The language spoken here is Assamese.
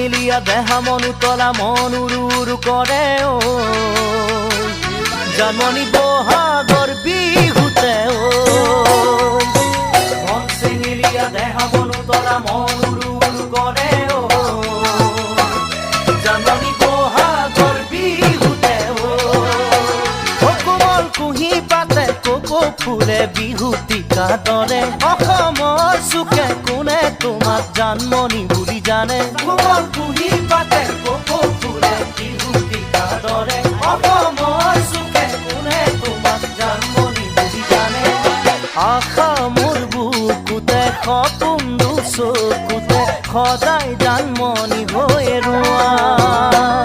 চেঙেলীয়া দেহা মন উতলা মন উৰু উৰু কৰে ঐ জানমণি বহাগৰ বিহুতে ঐ মন চেঙেলীয়া দেহা মন উতলা মন উৰু উৰু কৰে ঐ জানমণি বহাগৰ বিহুতে ঐ কোমল কুঁহি পাতে কোকো ফুলে বিহুতিকা দৰে অসমৰ চুকে কোনে তোমাক জানমণি বুলি জানে কোমল কুঁহি পাতে কোকো ফুলে বিহুতিকা দৰে অসমৰ চুকে কোনে তোমাক জানমণি বুলি জানে আশা মোৰ বুকুতে সপোন চকুতে সদায় জানমণি হৈ ৰোৱা